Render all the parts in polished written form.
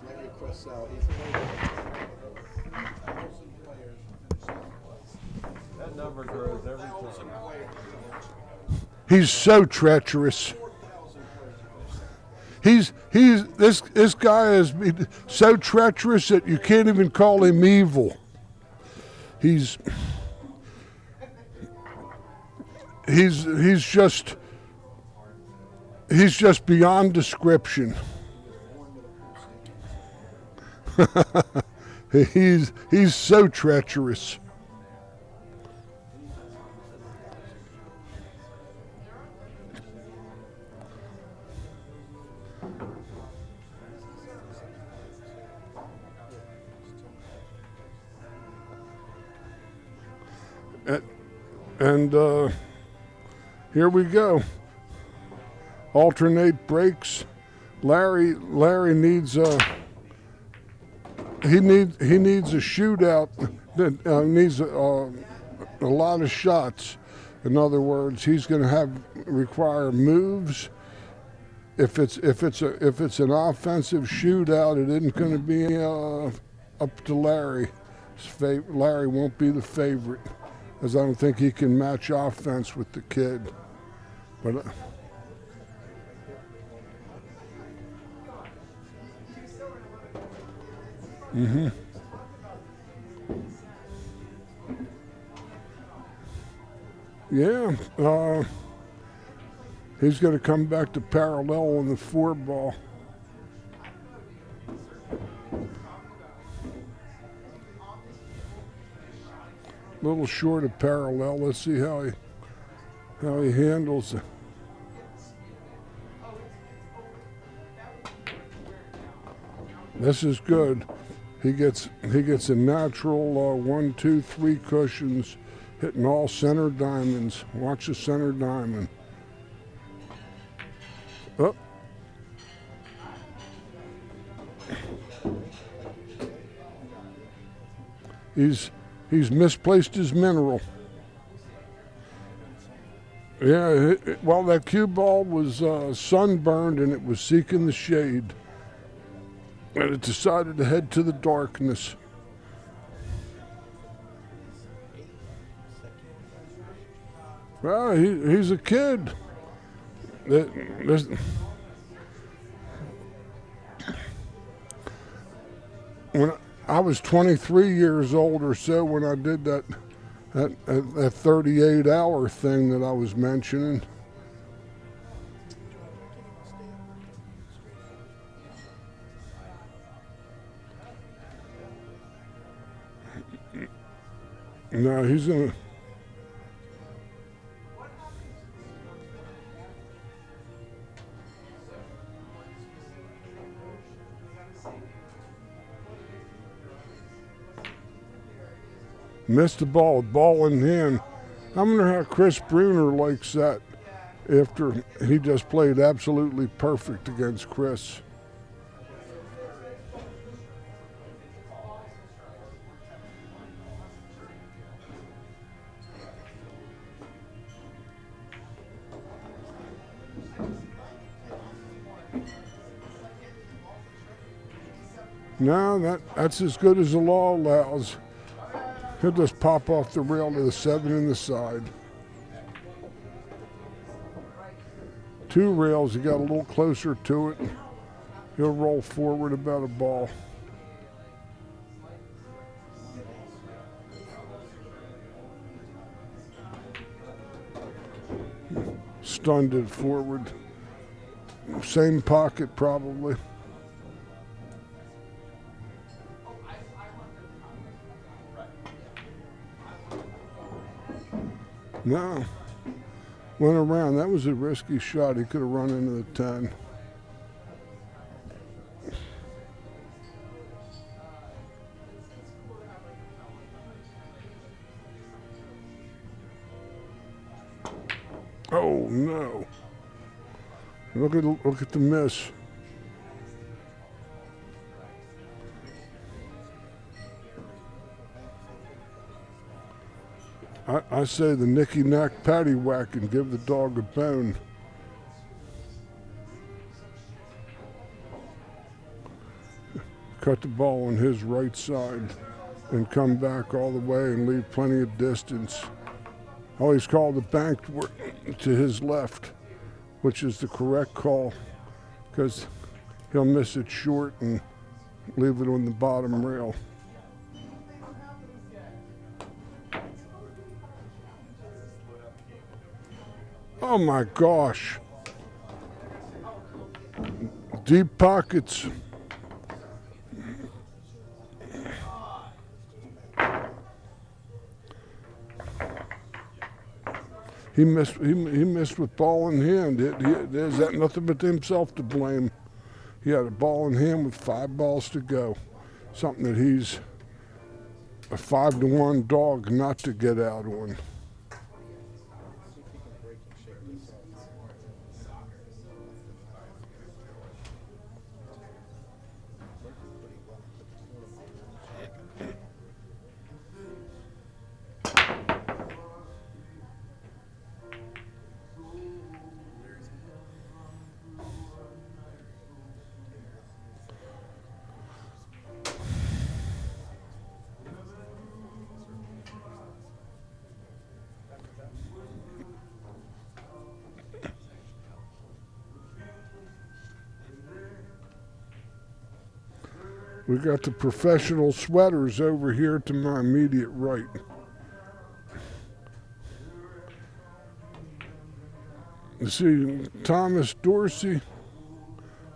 Larry Kressel. That number grows every time. He's so treacherous. This guy is so treacherous that you can't even call him evil. He's just beyond description. he's so treacherous. And here we go. Alternate breaks. Larry needs he needs a shootout. That needs a lot of shots. In other words, he's going to require moves. If it's an offensive shootout, it isn't going to be up to Larry. Larry won't be the favorite, as I don't think he can match offense with the kid. But yeah, he's going to come back to parallel on the 4-ball. A little short of parallel. Let's see how he handles it. This is good. He gets a natural 1, 2, 3 cushions, hitting all center diamonds. Watch the center diamond. Oh. He's misplaced his mineral. Yeah, well, that cue ball was sunburned and it was seeking the shade. And it decided to head to the darkness. Well, he's a kid. When I was 23 years old or so when I did that 38-hour thing that I was mentioning. No, he's gonna. Missed the ball in hand. I wonder how Chris Bruner likes that after he just played absolutely perfect against Chris. No, that's as good as the law allows. He'll just pop off the rail to the 7 in the side. 2 rails, he got a little closer to it. He'll roll forward about a ball. Stunned it forward. Same pocket probably. No, went around. That was a risky shot. He could have run into the 10. Oh no! Look at the miss. I say the nicky-knack paddywhack and give the dog a bone. cut the ball on his right side and come back all the way and leave plenty of distance. I always call the bank to his left, which is the correct call, because he'll miss it short and leave it on the bottom rail. Oh my gosh. Deep pockets. He missed with ball in hand. There's that nothing but himself to blame. He had a ball in hand with 5 balls to go. Something that he's a 5-to-1 dog not to get out on. We got the professional sweaters over here to my immediate right. You see, Thomas Dorsey,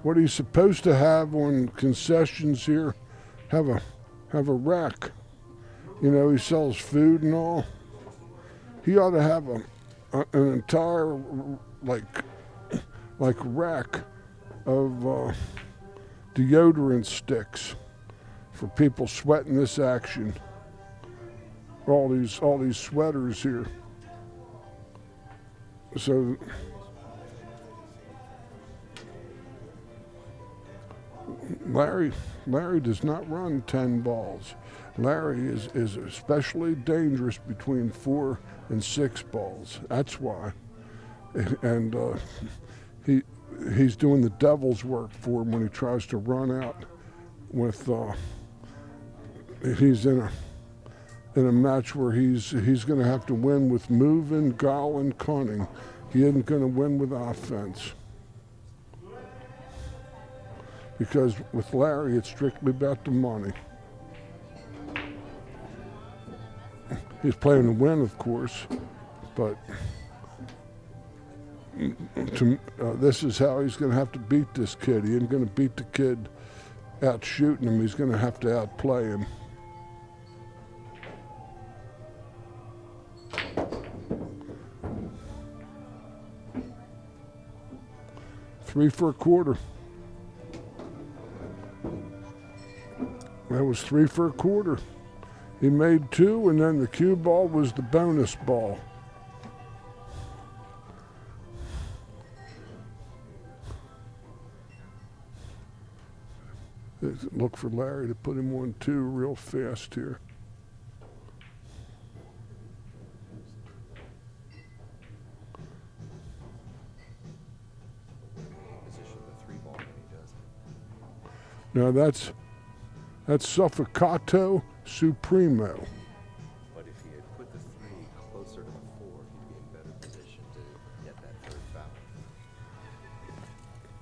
what he's supposed to have on concessions here, have a rack. You know, he sells food and all. He ought to have an entire like rack of deodorant sticks for people sweating this action. All these sweaters here. So Larry does not run 10 balls. Larry is especially dangerous between 4 and 6 balls. That's why. And he's doing the devil's work for him when he tries to run out with he's in a match where he's going to have to win with moving, guile, and cunning. He isn't going to win with offense. Because with Larry, it's strictly about the money. He's playing to win, of course, but this is how he's going to have to beat this kid. He ain't going to beat the kid out shooting him. He's going to have to outplay him. Three for a quarter. That was 3 for a quarter. He made 2, and then the cue ball was the bonus ball. Look for Larry to put him on 2 real fast here. Now that's Suffocato Supremo. But if he had put the 3 closer to the 4, he'd be in better position to get that 3rd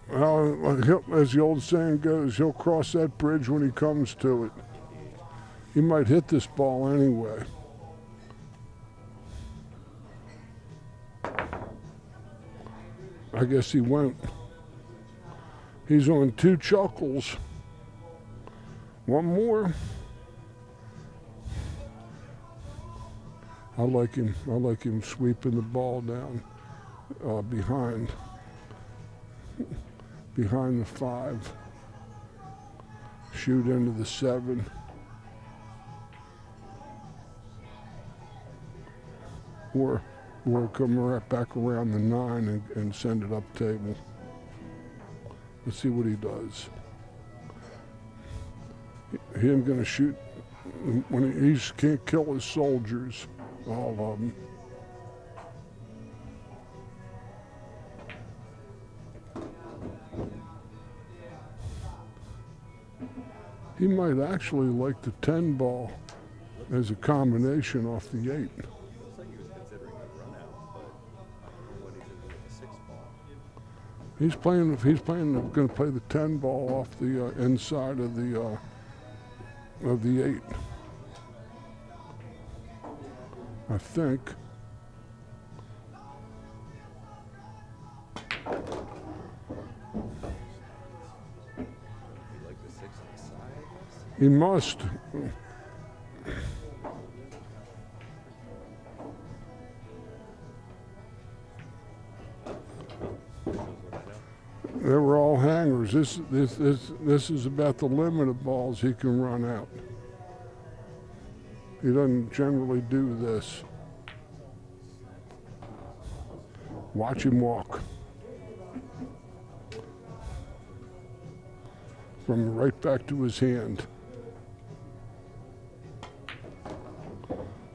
foul. Well, as the old saying goes, he'll cross that bridge when he comes to it. He might hit this ball anyway. I guess he won't. He's on 2 chuckles. One more. I like him sweeping the ball down behind the 5. Shoot into the 7. Or come right back around the 9 and send it up table. Let's see what he does. He ain't gonna shoot when he can't kill his soldiers, all of them. He might actually like the 10 ball as a combination off the 8. Looks like he was considering a run out, but I don't know what he's going to do with the 6 ball. He's going to play the 10 ball off the inside of the 8. I think. He like the 6 on the side, I guess? He must. They were all hangers. This is about the limit of balls he can run out. He doesn't generally do this. Watch him walk. From right back to his hand.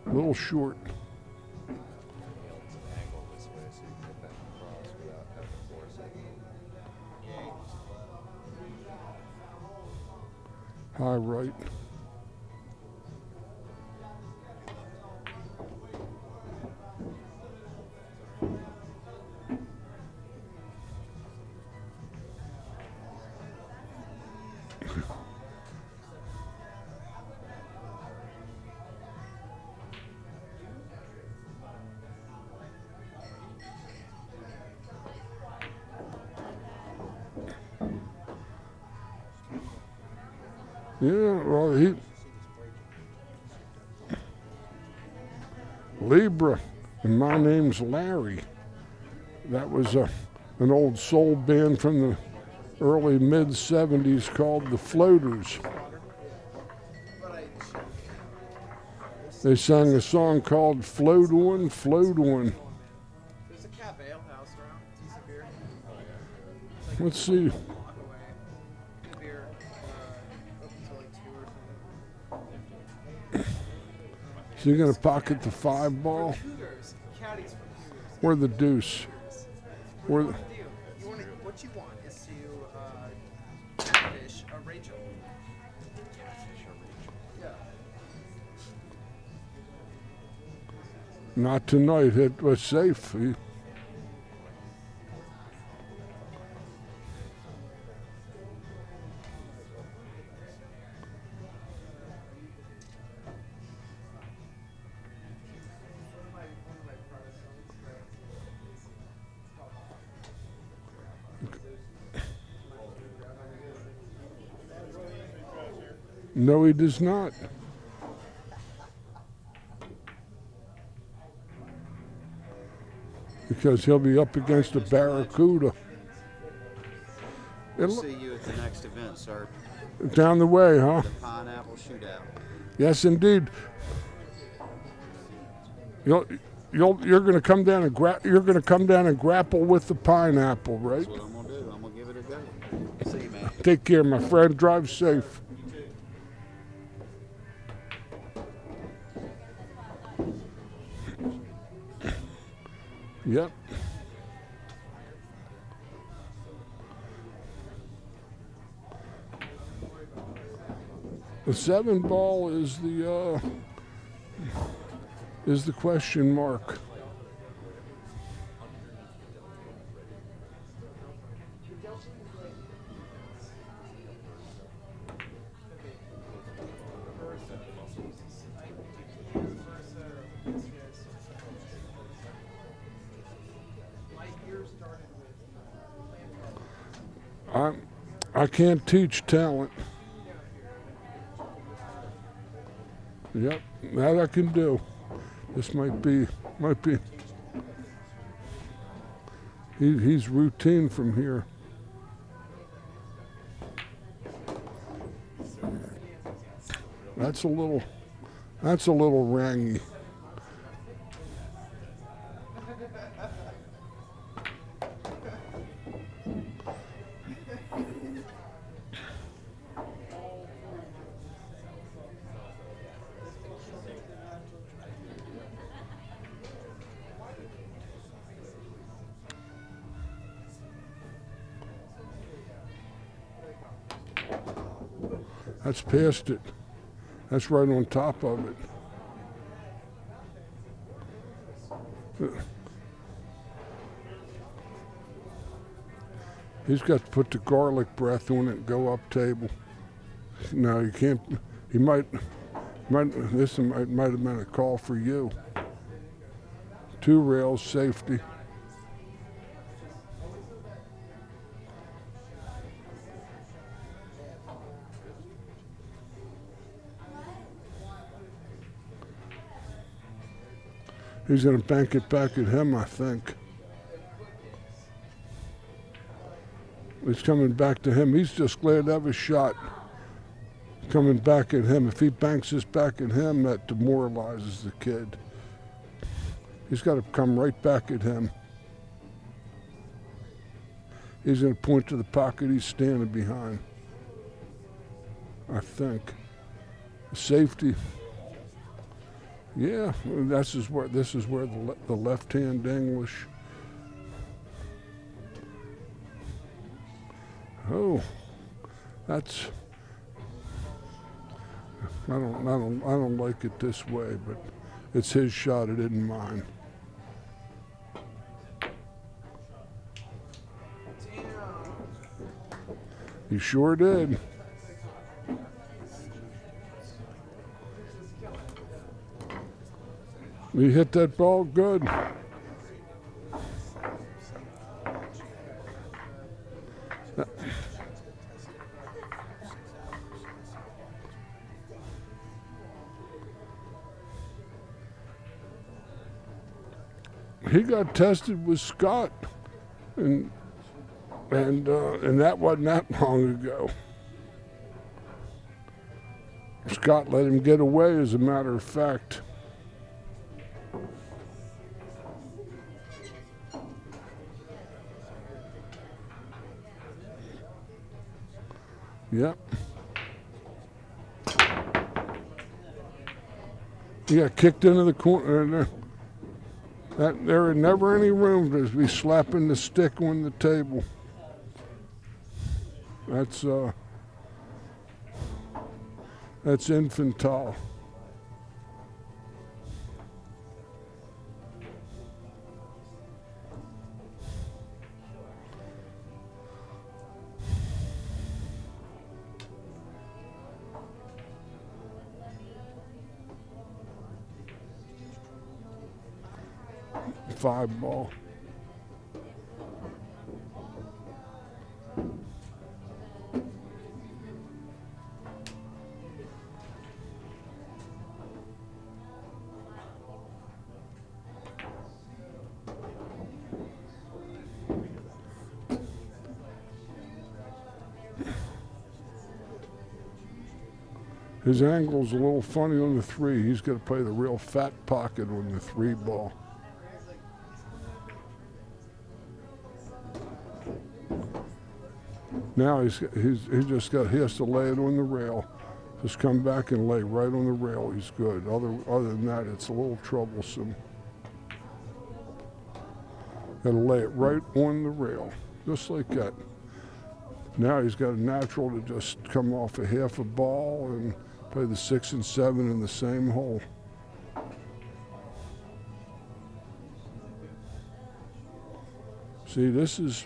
A little short. Angle this way so you can get that across without having to force it. High right. Yeah, well, Libra, and my name's Larry. That was an old soul band from the early mid-70s called the Floaters. They sang a song called Float On, Float On. There's a Cap Ale House around. Decent beer. Let's see. Walk away. Good beer. Up until like 2 or something. So you're going to pocket the 5 ball Cougars. Caddies for Cougars. or the deuce? What Or do you want to do? What you want is to catfish a Rachel. Yeah. not tonight. It was safe. No, he does not. Because he'll be up against a barracuda. We'll see you at the next event, sir. Down the way, huh? The Pineapple Shootout. Yes, indeed. You're going to come down and grapple with the pineapple, right? That's what I'm gonna do. I'm gonna give it a go. See you, man. Take care, my friend. Drive safe. Yep. The 7 ball is the question mark. I can't teach talent. Yep, that I can do. This might be. He's routine from here. That's a little rangy. That's past it. That's right on top of it. He's got to put the garlic breath on it and go up table. No, you can't. He might this might have been a call for you. 2 rails, safety. He's going to bank it back at him, I think. It's coming back to him. He's just glad to have a shot. Coming back at him. If he banks this back at him, that demoralizes the kid. He's got to come right back at him. He's going to point to the pocket he's standing behind. I think. Safety. Yeah, this is where the left-hand English. Oh, that's. I don't like it this way, but it's his shot. It isn't mine. He sure did. He hit that ball good. He got tested with Scott, and that wasn't that long ago. Scott let him get away, as a matter of fact. Yep. He got kicked into the corner. There is never any room to be slapping the stick on the table. That's infantile. Five ball. His angle's a little funny on the 3. He's got to play the real fat pocket on the 3 ball. Now he has to lay it on the rail. Just come back and lay right on the rail. He's good. Other than that, it's a little troublesome. Got to lay it right on the rail, just like that. Now he's got a natural to just come off a half a ball and play the 6 and 7 in the same hole. See, this is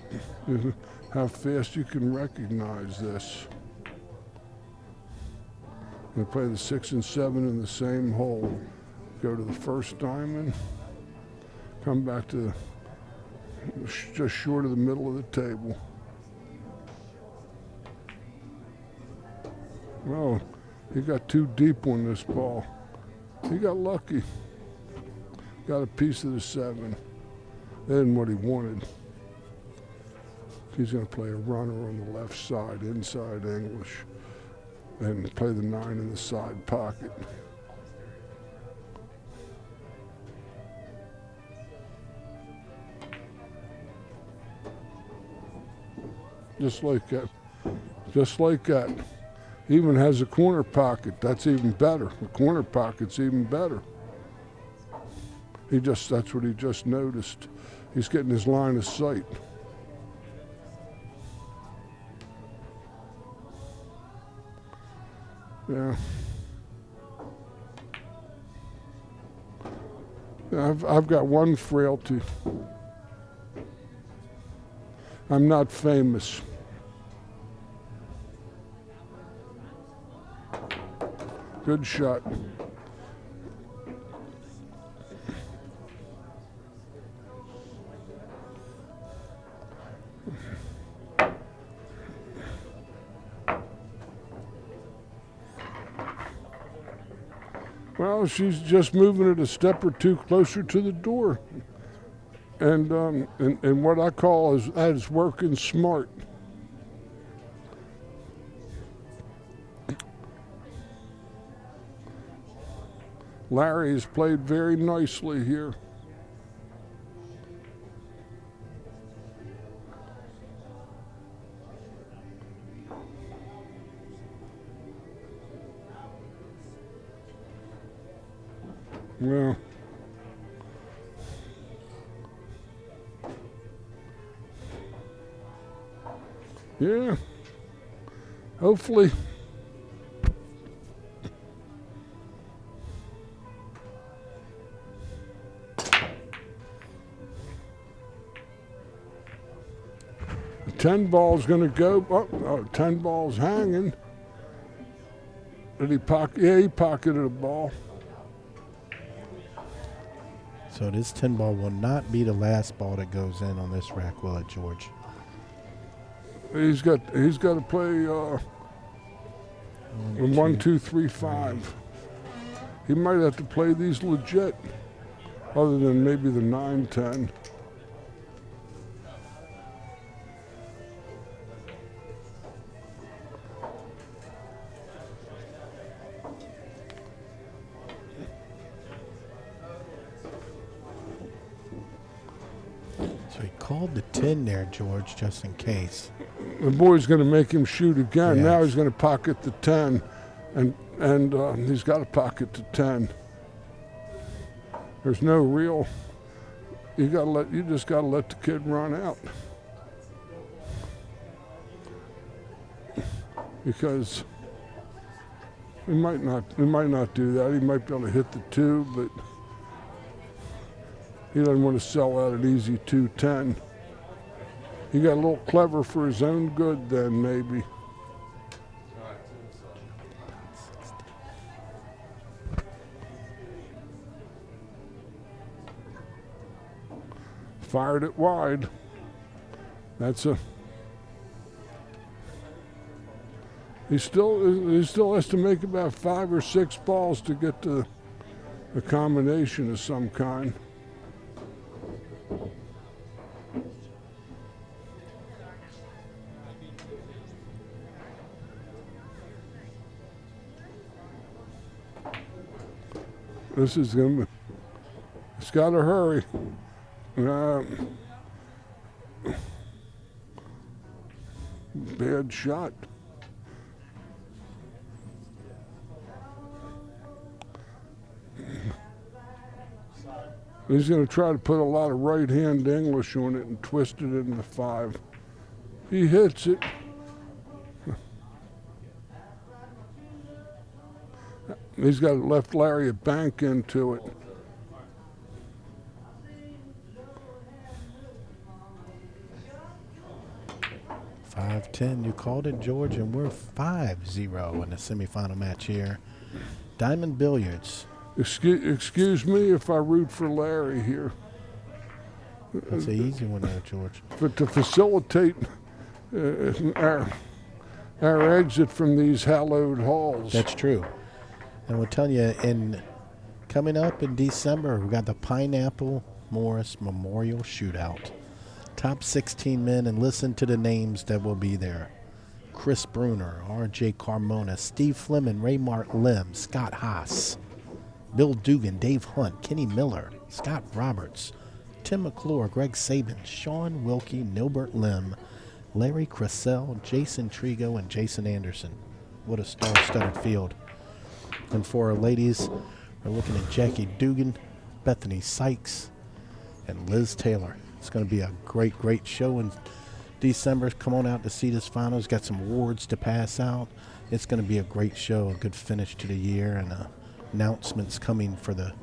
how fast you can recognize this. You play the 6 and 7 in the same hole. Go to the first diamond, come back to just short of the middle of the table. Well, he got too deep on this ball. He got lucky. Got a piece of the 7. That isn't what he wanted. He's going to play a runner on the left side, inside English, and play the 9 in the side pocket. Just like that. Just like that. Even has a corner pocket. That's even better. The corner pocket's even better. That's what he just noticed. He's getting his line of sight. Yeah. I've got one frailty. I'm not famous. Good shot. Well, she's just moving it a step or two closer to the door. And what I call is working smart. Larry has played very nicely here. Well, yeah, hopefully. The 10 ball's going to go. Oh, 10 ball's hanging. Did he pocket? Yeah, he pocketed a ball. So this 10 ball will not be the last ball that goes in on this rack, will it, George? He's got to play 1, 2, 3, 5. He might have to play these legit, other than maybe the 9, 10. So he called the 10 there, George, just in case. The boy's going to make him shoot again. Yes. Now he's going to pocket the 10, and he's got to pocket the 10. There's no real. You just got to let the kid run out, because he might not do that. He might be able to hit the 2, but he doesn't want to sell out an easy 2-10. He got a little clever for his own good then, maybe. Fired it wide. That's a. He still has to make about 5 or 6 balls to get to a combination of some kind. This is going to, it's got to hurry. Bad shot. He's going to try to put a lot of right-hand English on it and twist it into 5. He hits it. He's got left Larry a bank into it. $5-10, you called it, George, and we're 5-0 in the semifinal match here. Diamond Billiards. Excuse me if I root for Larry here. That's an easy one there, George. But to facilitate our exit from these hallowed halls. That's true. And we'll tell you, coming up in December, we got the Pineapple Morris Memorial Shootout. Top 16 men, and listen to the names that will be there. Chris Bruner, R.J. Carmona, Steve Fleming, Raymart Lim, Scott Haas, Bill Dugan, Dave Hunt, Kenny Miller, Scott Roberts, Tim McClure, Greg Sabin, Sean Wilkie, Nilbert Lim, Larry Kressel, Jason Trigo, and Jason Anderson. What a star-studded field. And for our ladies, we're looking at Jackie Dugan, Bethany Sykes, and Liz Taylor. It's going to be a great, great show. And December, come on out to see this finals. Got some awards to pass out. It's going to be a great show, a good finish to the year, and announcements coming for the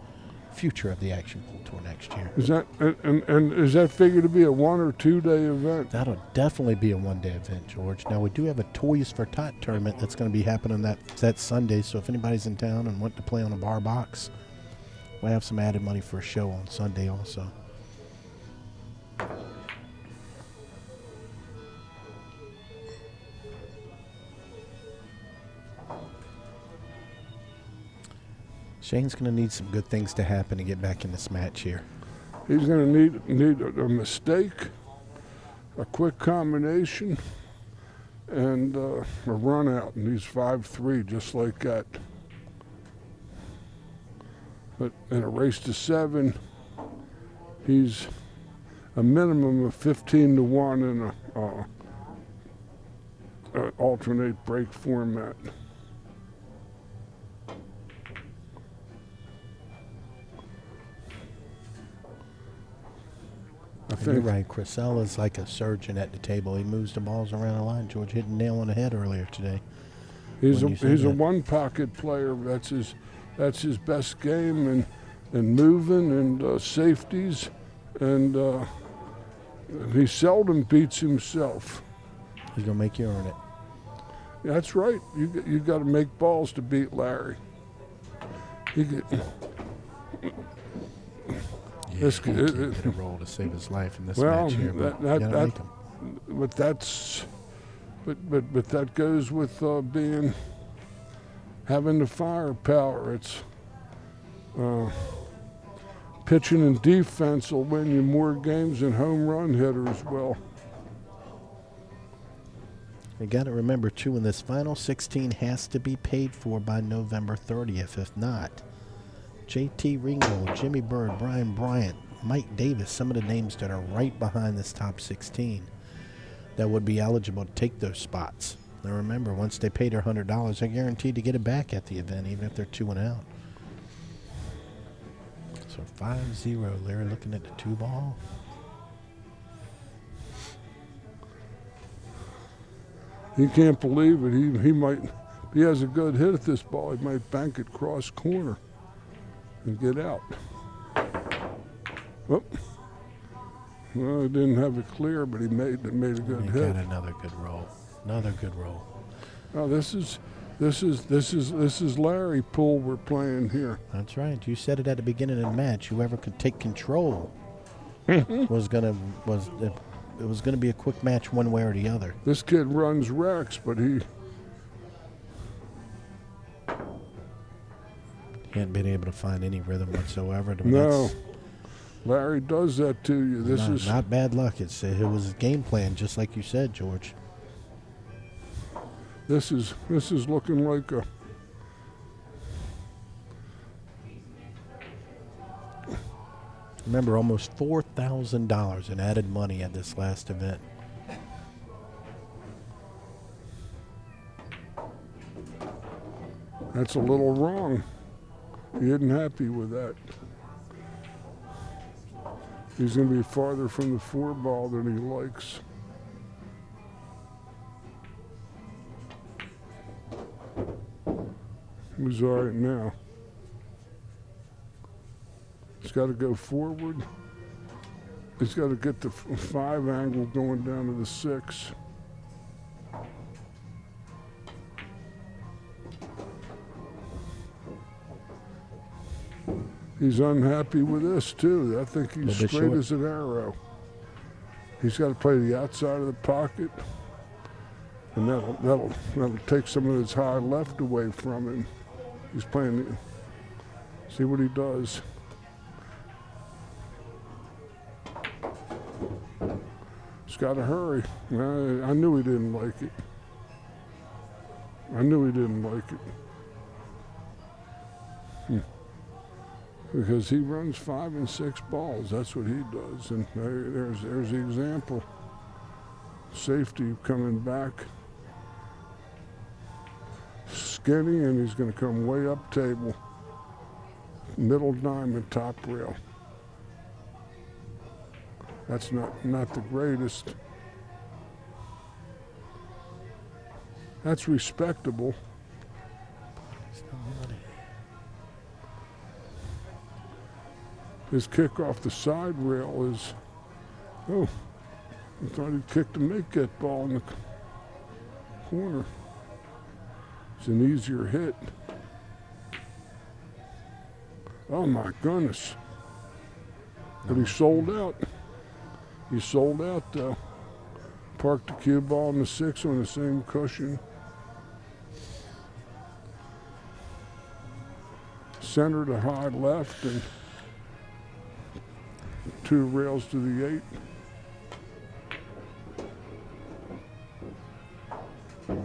future of the Action Pool Tour next year. Is that and is that figured to be a 1 or 2 day event? That'll definitely be a one-day event, George. Now, we do have a Toys for Tot tournament that's going to be happening that Sunday, so if anybody's in town and want to play on a bar box, we'll have some added money for a show on Sunday also. Shane's going to need some good things to happen to get back in this match here. He's going to need a mistake, a quick combination, and a run out. And he's 5-3, just like that. But in a race to 7, he's a minimum of 15-1 in a alternate break format. You're right. Kressel is like a surgeon at the table. He moves the balls around the line. George hit a nail on the head earlier today. He's a one pocket player. That's his best game, and moving and safeties, and he seldom beats himself. He's gonna make you earn it. That's right. You got to make balls to beat Larry. This can't get a roll to save his life in this match here, but but that goes with having the firepower. It's pitching and defense will win you more games than home run hitters will. You got to remember too, in this final 16 has to be paid for by November 30th. If not, JT Ringgold, Jimmy Bird, Brian Bryant, Mike Davis, some of the names that are right behind this top 16 that would be eligible to take those spots. Now remember, once they pay their $100, they're guaranteed to get it back at the event, even if they're 2 and out. So 5-0, Larry looking at the 2-ball. He can't believe it. He might, if he has a good hit at this ball, he might bank it cross corner and get out. Oh. Well, he didn't have it clear, but he made a good hit. Got another good roll. Another good roll. Oh, this is Larry Pool we're playing here. That's right. You said it at the beginning of the match. Whoever could take control was gonna be a quick match one way or the other. This kid runs Rex, but he hadn't been able to find any rhythm whatsoever. No. Larry does that to you. This is not bad luck. It was a game plan, just like you said, George. This is looking like a. Remember, almost $4,000 in added money at this last event. That's a little wrong. He isn't happy with that. He's going to be farther from the 4-ball than he likes. He's all right now. He's got to go forward. He's got to get the 5 angle going down to the 6. He's unhappy with this too. I think he's straight as an arrow. He's got to play the outside of the pocket, and that'll take some of his high left away from him. He's playing. See what he does. He's got to hurry. I knew he didn't like it. I knew he didn't like it. Because he runs 5 and 6 balls. That's what he does. And there's the example. Safety coming back. Skinny, and he's going to come way up table. Middle diamond, top rail. That's not the greatest. That's respectable. His kick off the side rail is, oh, I thought he kicked to make that ball in the corner. It's an easier hit. Oh my goodness. But he sold out. He sold out though. Parked the cue ball and the 6 on the same cushion. Center to high left and 2 rails to the 8.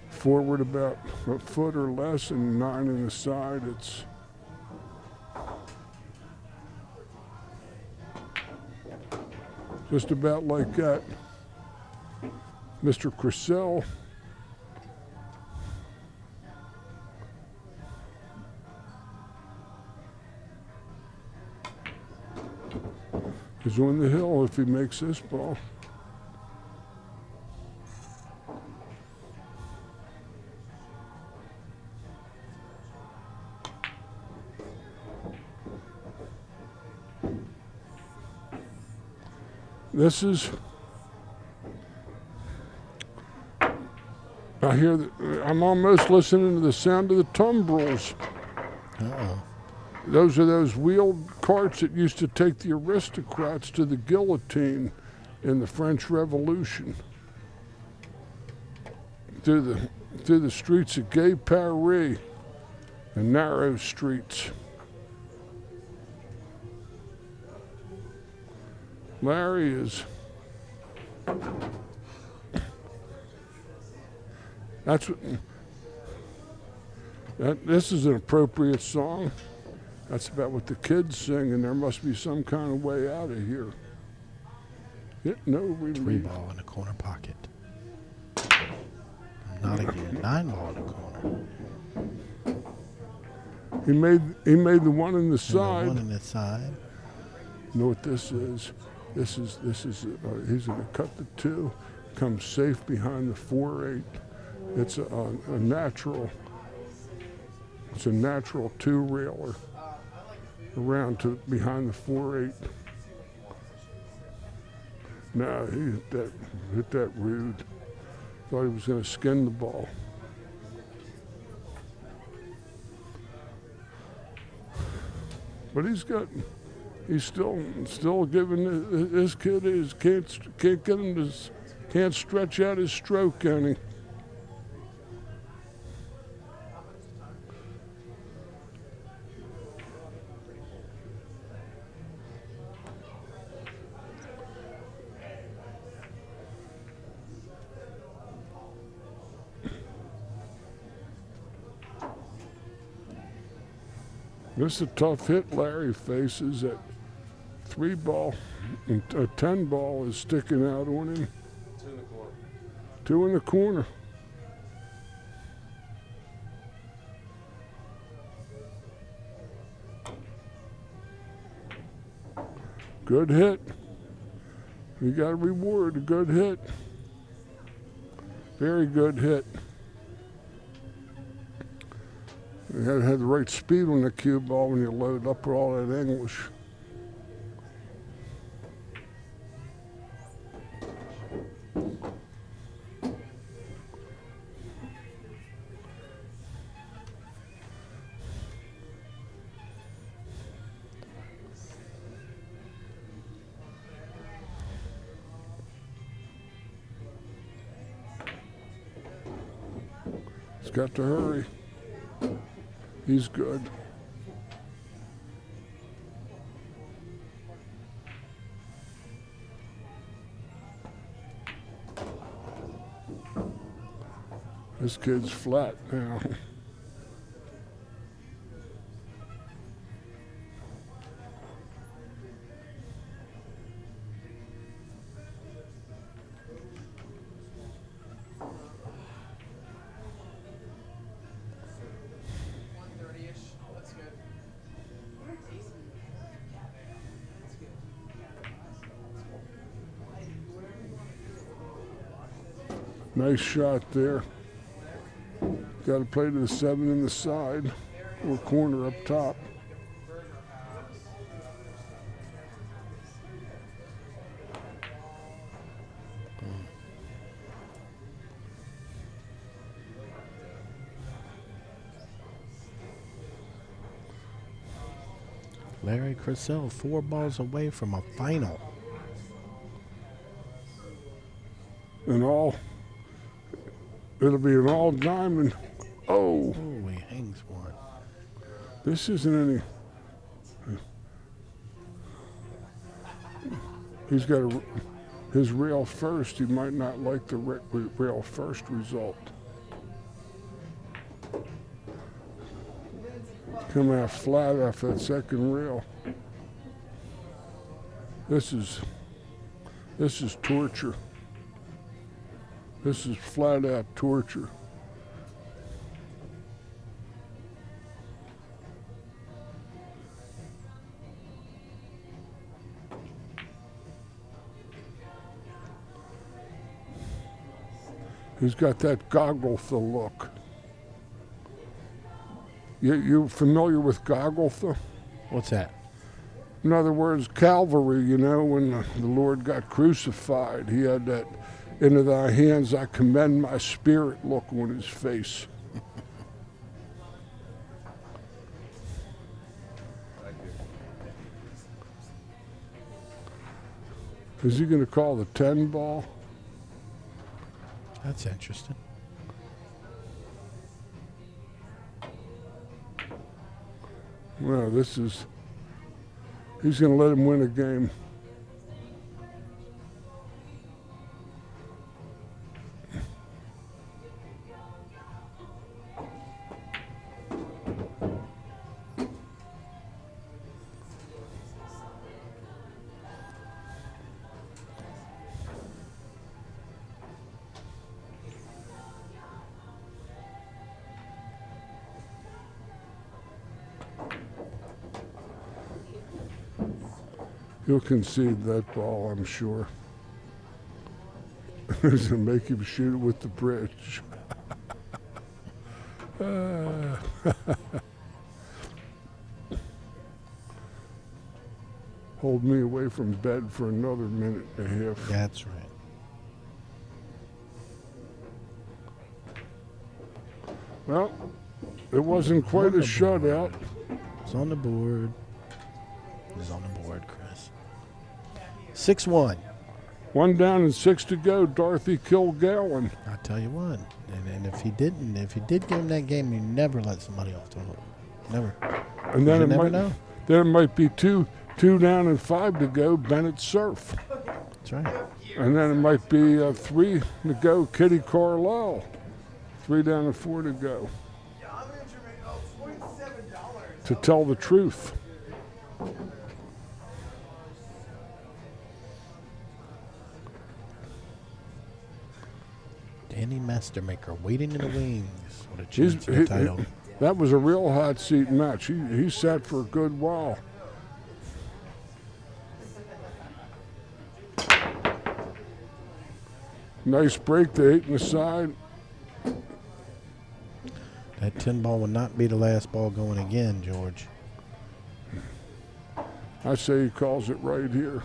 Forward about a foot or less and 9 in the side. It's just about like that. Mr. Kressel is on the hill if he makes this ball. This is, I hear that, I'm almost listening to the sound of the tumbrils. Uh-oh. Those are those wheeled carts that used to take the aristocrats to the guillotine in the French Revolution. Through the streets of Gay Paris, the narrow streets. Larry is, that's what, this is an appropriate song. That's about what the kids sing, and there must be some kind of way out of here. Hit no 3 relief. ball in the corner pocket. Not again. 9 ball in the corner. He made the one in the side. And the 1 in the side. You know what this is? This is he's going to cut the 2, comes safe behind the 4-8. It's a natural. It's a natural 2-railer around to behind the 4-8. No, he hit that rude. Thought he was going to skin the ball. But he's still giving this kid can't get him to, can't stretch out his stroke any. This is a tough hit Larry faces. That 3 ball, and a 10 ball is sticking out on him. 2 in the corner. 2 in the corner. Good hit. You got a reward, a good hit. Very good hit. You had to have the right speed on the cue ball when you load up with all that English. He's got to hurry. He's good. This kid's flat now. Nice shot there. Got to play to the 7 in the side or corner up top. Larry Kressel, 4 balls away from a final. And all, it'll be an all diamond. Oh, Oh, he hangs one. this isn't any. He's got his rail first. He might not like the rail first result. Come out flat off that second rail. This is torture. This is flat out torture. He's got that goggle-tha look. You familiar with goggle-tha? What's that? In other words, Calvary, you know, when the Lord got crucified, he had that into thy hands I commend my spirit look on his face. Is he going to call the 10 ball? That's interesting. Well, he's going to let him win a game. He'll concede that ball, I'm sure. He's going to make him shoot it with the bridge. Hold me away from bed for another minute and a half. That's right. Well, it wasn't quite a shutout. It's on the board. It's on the board, Chris. 6-1. 1 down and 6 to go. Dorothy Kilgallen. I tell you what. And if he did give him that game, you never let somebody off the hook. Never. And then You it never might, know. then it might be two down and 5 to go. Bennett Surf. That's right. And then it might be 3 to go. Kitty Carlisle. 3 down and 4 to go. To tell the truth. Danny Mastermaker waiting in the wings. What a chance for the title. That was a real hot seat match. He sat for a good while. Nice break to 8 in the side. That 10 ball will not be the last ball going again, George. I say he calls it right here.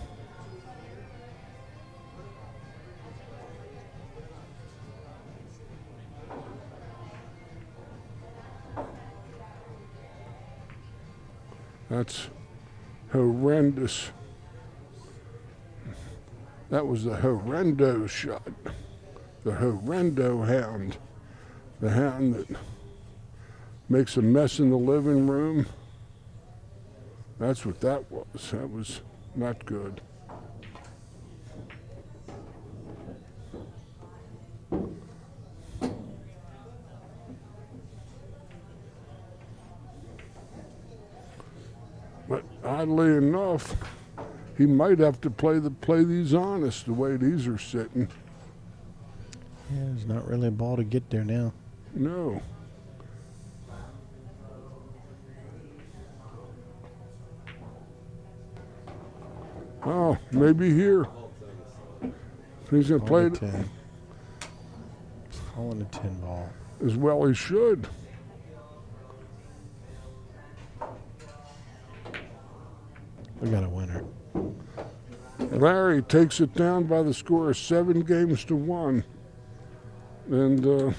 That's horrendous. That was the horrendo shot. The horrendo hound. The hound that makes a mess in the living room. That's what that was. That was not good. But oddly enough, he might have to play these honest the way these are sitting. Yeah, there's not really a ball to get there now. No. Oh, maybe here. He's going to play Ball to it. 10. Calling a 10 ball. As well he should. We got a winner. Larry takes it down by the score of 7 games to 1. And